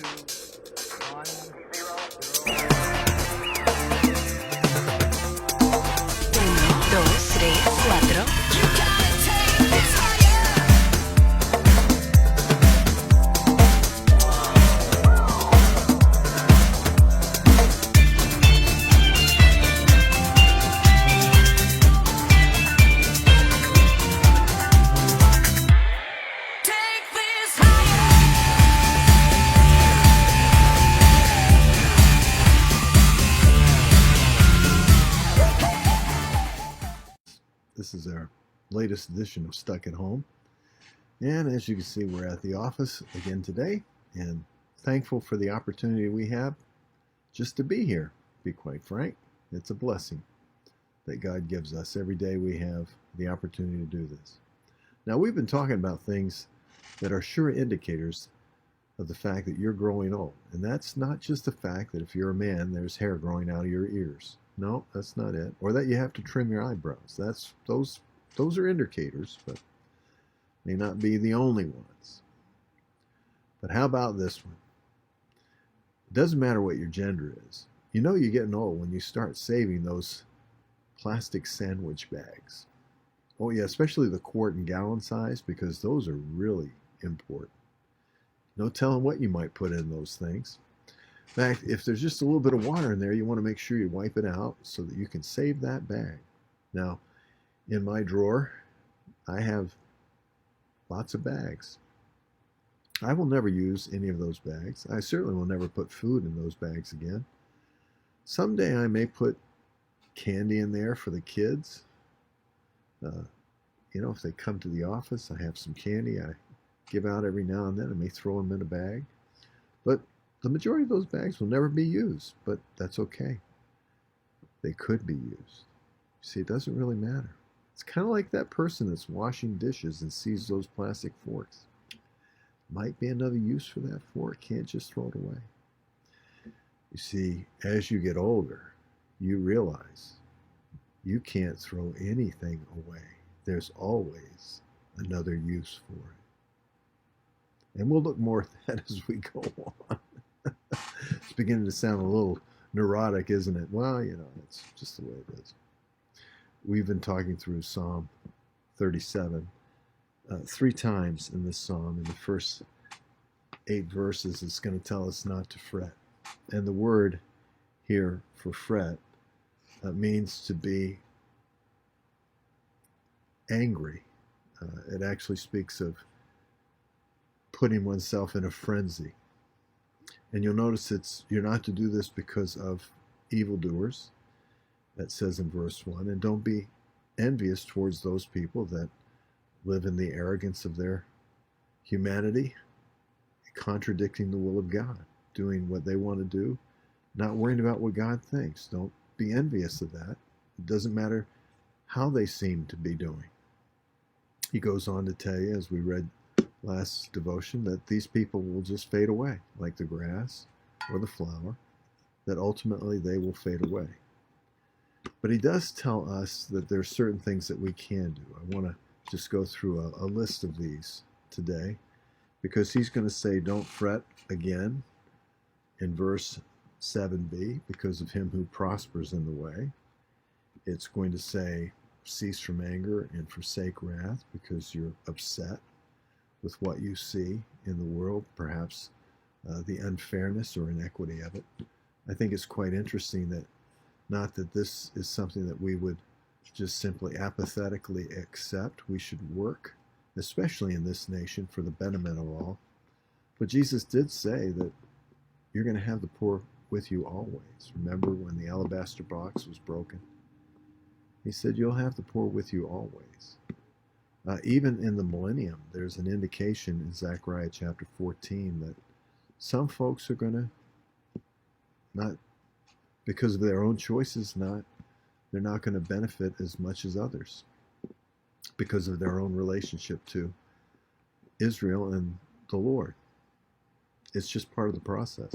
Dos, tres, cuatro. This is our latest edition of Stuck at Home. And as you can see, we're at the office again today, and thankful for the opportunity we have just to be here, to be quite frank. It's a blessing that God gives us. Every day we have the opportunity to do this. Now, we've been talking about things that are sure indicators of the fact that you're growing old. And that's not just the fact that if you're a man, there's hair growing out of your ears. No, that's not it. Or that you have to trim your eyebrows. Those are indicators, but may not be the only ones. But how about this one? It doesn't matter what your gender is. You know you're getting old when you start saving those plastic sandwich bags. Oh yeah, especially the quart and gallon size, because those are really important. No telling what you might put in those things. In fact, if there's just a little bit of water in there, you want to make sure you wipe it out so that you can save that bag. Now, in my drawer, I have lots of bags. I will never use any of those bags. I certainly will never put food in those bags again. Someday I may put candy in there for the kids. If they come to the office, I have some candy I give out every now and then. I may throw them in a bag. But the majority of those bags will never be used, but that's okay. They could be used. See, it doesn't really matter. It's kind of like that person that's washing dishes and sees those plastic forks. Might be another use for that fork. Can't just throw it away. You see, as you get older, you realize you can't throw anything away. There's always another use for it. And we'll look more at that as we go on. It's beginning to sound a little neurotic, isn't it? Well, it's just the way it is. We've been talking through Psalm 37 3 times in this psalm. In the first 8 verses, it's going to tell us not to fret. And the word here for fret means to be angry. It actually speaks of putting oneself in a frenzy. And you'll notice you're not to do this because of evildoers. That says in verse 1. And don't be envious towards those people that live in the arrogance of their humanity, contradicting the will of God, doing what they want to do, not worrying about what God thinks. Don't be envious of that. It doesn't matter how they seem to be doing. He goes on to tell you, as we read last devotion, that these people will just fade away like the grass or the flower, that ultimately they will fade away. But he does tell us that there are certain things that we can do. I want to just go through a list of these today, because he's going to say don't fret again in verse 7b, because of him who prospers in the way. It's going to say cease from anger and forsake wrath, because you're upset with what you see in the world, perhaps the unfairness or inequity of it. I think it's quite interesting that not that this is something that we would just simply apathetically accept. We should work, especially in this nation, for the betterment of all. But Jesus did say that you're going to have the poor with you always. Remember when the alabaster box was broken? He said you'll have the poor with you always. Even in the millennium, there's an indication in Zechariah chapter 14 that some folks are going to, not because of their own choices, they're not going to benefit as much as others because of their own relationship to Israel and the Lord. It's just part of the process.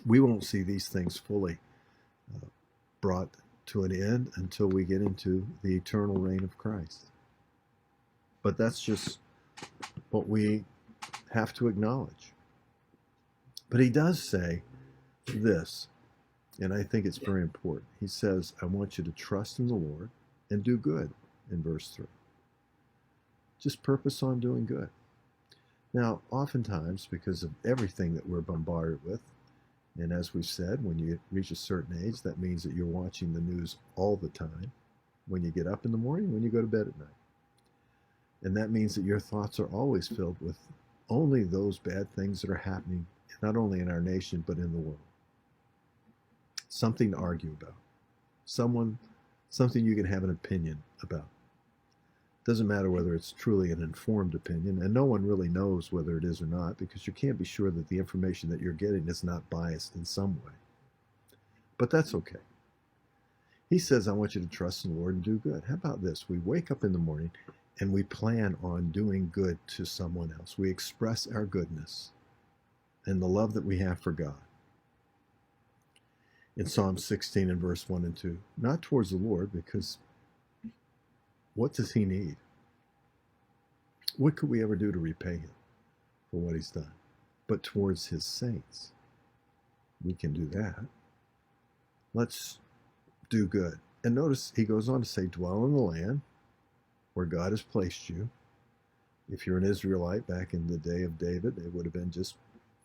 We won't see these things fully brought to an end until we get into the eternal reign of Christ. But that's just what we have to acknowledge. But he does say this, and I think it's very important. He says, I want you to trust in the Lord and do good, in verse 3. Just purpose on doing good. Now, oftentimes, because of everything that we're bombarded with, and as we've said, when you reach a certain age, that means that you're watching the news all the time, when you get up in the morning, when you go to bed at night. And that means that your thoughts are always filled with only those bad things that are happening, not only in our nation, but in the world. Something to argue about. Something you can have an opinion about. Doesn't matter whether it's truly an informed opinion, and no one really knows whether it is or not, because you can't be sure that the information that you're getting is not biased in some way. But that's okay. He says, I want you to trust in the Lord and do good. How about this? We wake up in the morning and we plan on doing good to someone else. We express our goodness and the love that we have for God. In Psalm 16 and verse 1 and 2, not towards the Lord, because what does he need? What could we ever do to repay him for what he's done? But towards his saints, we can do that. Let's do good. And notice he goes on to say, dwell in the land where God has placed you. If you're an Israelite back in the day of David, it would have been just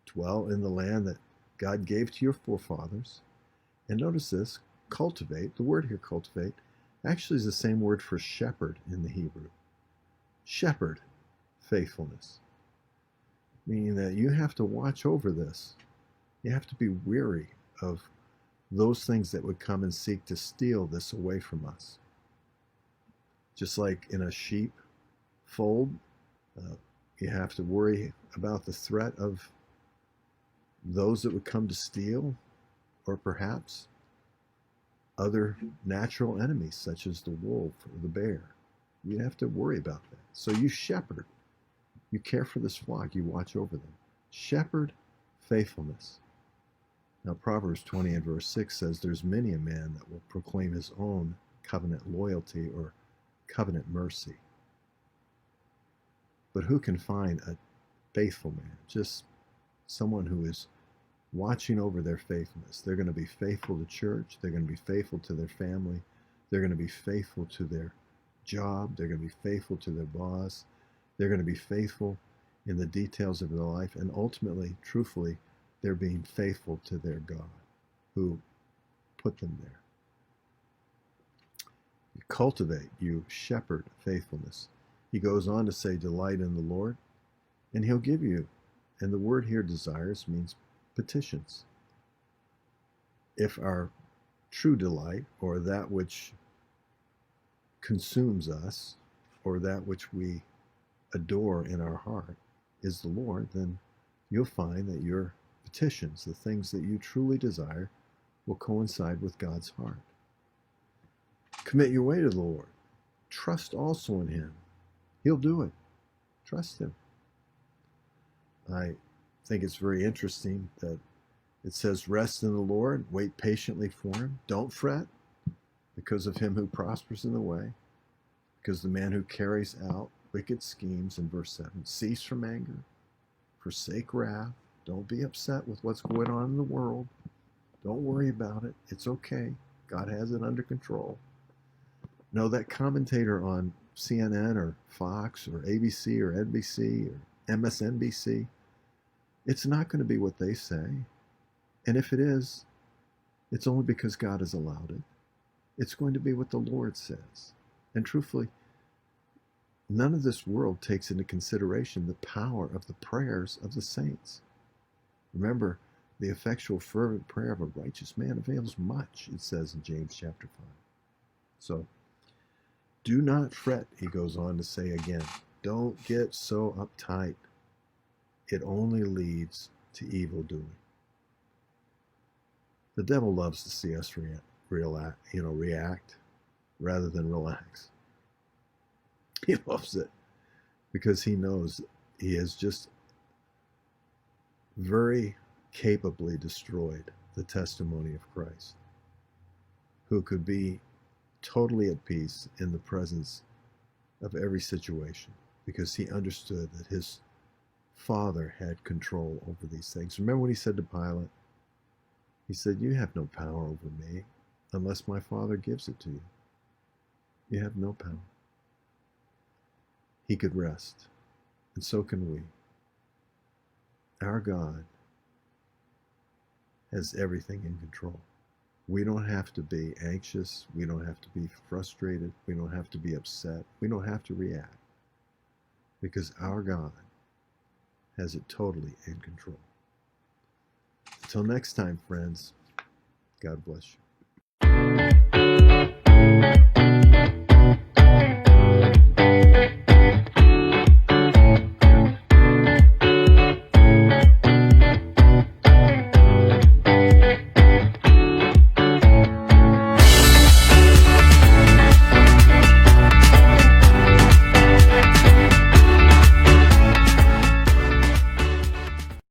dwell in the land that God gave to your forefathers. And notice this, cultivate, the word here, cultivate, actually is the same word for shepherd in the Hebrew. Shepherd, faithfulness. Meaning that you have to watch over this. You have to be weary of those things that would come and seek to steal this away from us. Just like in a sheep fold, you have to worry about the threat of those that would come to steal, or perhaps other natural enemies such as the wolf or the bear. You have to worry about that. So you shepherd. You care for this flock. You watch over them. Shepherd, faithfulness. Now Proverbs 20 and verse 6 says, there's many a man that will proclaim his own covenant loyalty or covenant mercy. But who can find a faithful man? Just someone who is watching over their faithfulness. They're going to be faithful to church. They're going to be faithful to their family. They're going to be faithful to their job. They're going to be faithful to their boss. They're going to be faithful in the details of their life. And ultimately, truthfully, they're being faithful to their God who put them there. You cultivate, you shepherd faithfulness. He goes on to say, delight in the Lord, and he'll give you. And the word here, desires, means petitions. If our true delight, or that which consumes us, or that which we adore in our heart, is the Lord, then you'll find that your petitions, the things that you truly desire, will coincide with God's heart. Commit your way to the Lord. Trust also in him. He'll do it. Trust him. I think it's very interesting that it says, rest in the Lord, wait patiently for him. Don't fret because of him who prospers in the way, because the man who carries out wicked schemes, in verse 7, cease from anger, forsake wrath. Don't be upset with what's going on in the world. Don't worry about it. It's okay. God has it under control. No, that commentator on CNN or Fox or ABC or NBC or MSNBC, it's not going to be what they say. And if it is, it's only because God has allowed it. It's going to be what the Lord says. And truthfully, none of this world takes into consideration the power of the prayers of the saints. Remember, the effectual fervent prayer of a righteous man avails much, it says in James chapter 5. So, do not fret, he goes on to say again. Don't get so uptight. It only leads to evil doing. The devil loves to see us react rather than relax. He loves it because he knows he has just very capably destroyed the testimony of Christ, who could be totally at peace in the presence of every situation, because he understood that his Father had control over these things. Remember when he said to Pilate, he said, you have no power over me unless my Father gives it to you. You have no power. He could rest, and so can we. Our God has everything in control. We don't have to be anxious. We don't have to be frustrated. We don't have to be upset. We don't have to react, because our God has it totally in control. Until next time, friends, God bless you.